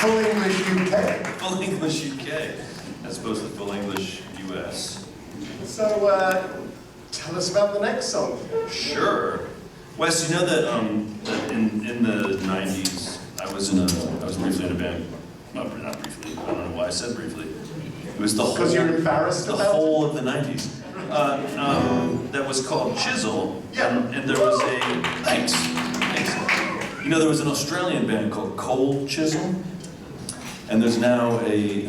Full English UK. Full English UK, as opposed to full English US. So, tell us about the next song. Sure. Wes, you know that, that in the 90s, I was briefly in a band. Not briefly. I don't know why I said briefly. It was the whole. Because you're embarrassed the about whole it? of the 90s. That was called Chisel. Yeah. And there was a thanks. You know, there was an Australian band called Cold Chisel. And there's now a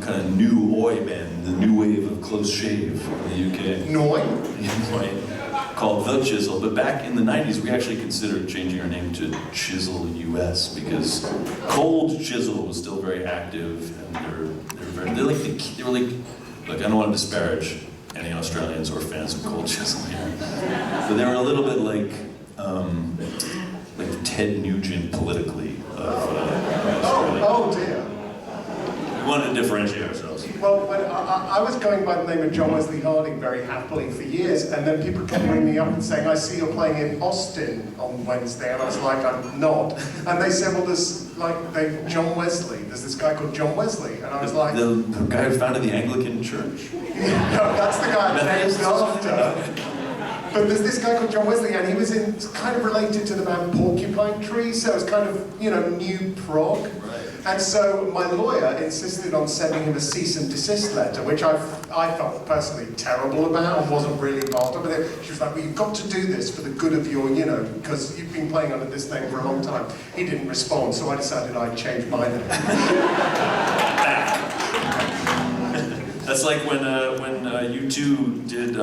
kind of new oi band, the new wave of close shave in the UK. Noi? Called The Chisel. But back in the 90s, we actually considered changing our name to Chisel US because Cold Chisel was still very active, and they were like, look, I don't want to disparage any Australians or fans of Cold Chisel here, but they were a little bit like Ted Nugent politically of Australia. Oh dear. We wanted to differentiate ourselves. Well, when I was going by the name of John Wesley Harding very happily for years, and then people kept ringing me up and saying, I see you're playing in Austin on Wednesday, and I was like, I'm not. And they said, well, there's John Wesley, there's this guy called John Wesley, and I was like... The guy who founded the Anglican Church? No, that's the guy named after. But there's this guy called John Wesley, and he was kind of related to the band Porcupine Tree, so it's kind of, new prog. Right. And so my lawyer insisted on sending him a cease and desist letter, which I felt personally terrible about and wasn't really part of it. She was like, well, you've got to do this for the good of your, because you've been playing under this name for a long time. He didn't respond, so I decided I'd change my name. That's like when U2 did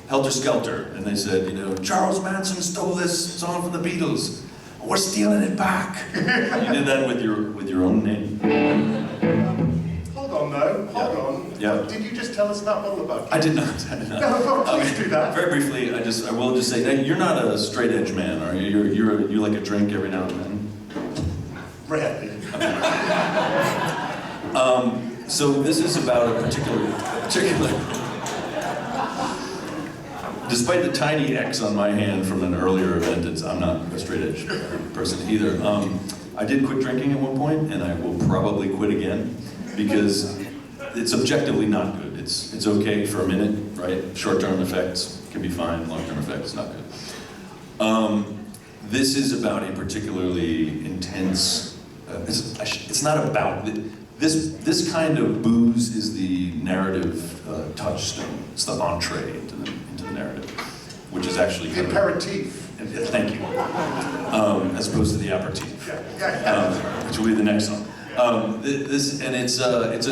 Helter Skelter, and they said, Charles Manson stole this song from the Beatles. We're stealing it back. You did that with your own name. Hold on, though. Hold on. Yeah. Did you just tell us about Buckie? I did not. No, please do that. Very briefly, I will just say, now, you're not a straight edge man, are you? You like a drink every now and then? Rarely. So this is about a particular. Despite the tiny X on my hand from an earlier event, I'm not a straight edge person either. I did quit drinking at one point, and I will probably quit again because it's objectively not good. It's okay for a minute, right? Short-term effects can be fine. Long-term effects not good. This is about a particularly intense. It's not about this kind of booze is the narrative touchstone. It's the entree into the narrative, which is actually the aperitif. Thank you. As opposed to the aperitif, Yeah. which will be the next song. It's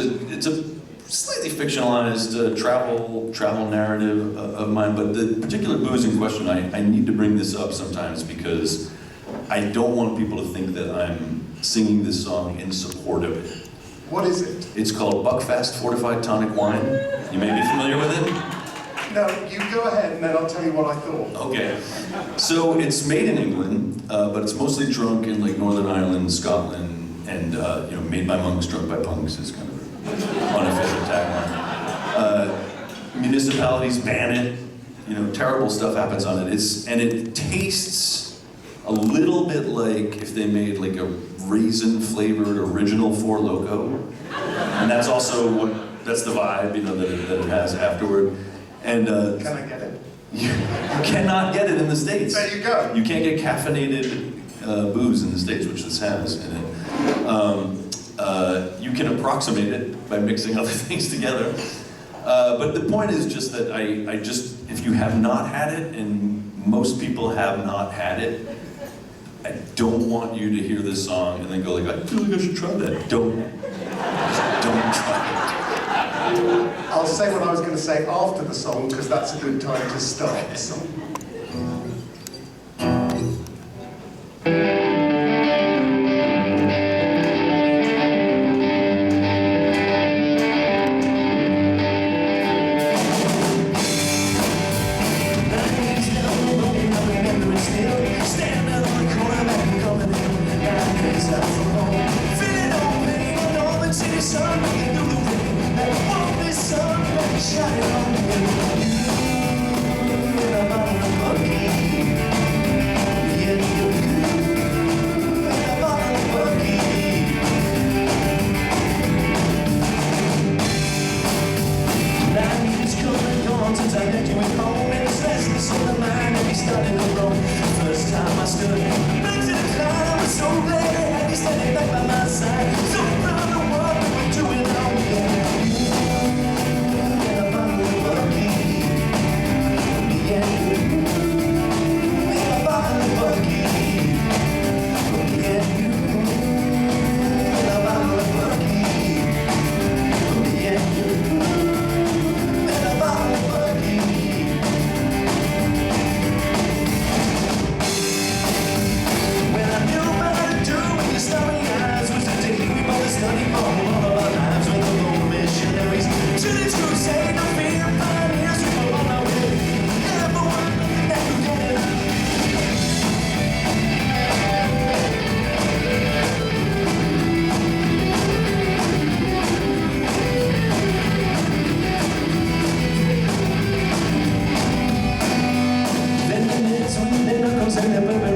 a slightly fictionalized travel narrative of mine, but the particular booze in question, I need to bring this up sometimes because I don't want people to think that I'm singing this song in support of it. What is it? It's called Buckfast Fortified Tonic Wine. You may be familiar with it. No, you go ahead and then I'll tell you what I thought. Okay. So it's made in England, but it's mostly drunk in like Northern Ireland, Scotland, and made by monks, drunk by punks is kind of an unofficial tagline. Municipalities ban it. Terrible stuff happens on it. It tastes a little bit like if they made like a raisin-flavored original Four Loko, and that's also that's the vibe that it has afterward. And can I get it? You cannot get it in the States. There you go. You can't get caffeinated booze in the States, which this has in it. You can approximate it by mixing other things together. But the point is just that if you have not had it, and most people have not had it, I don't want you to hear this song and then go like, I feel like I should try that. Don't try it. I'll say what I was going to say after the song, because that's a good time to start the song. Shut it on you.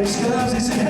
wear scarves, they say,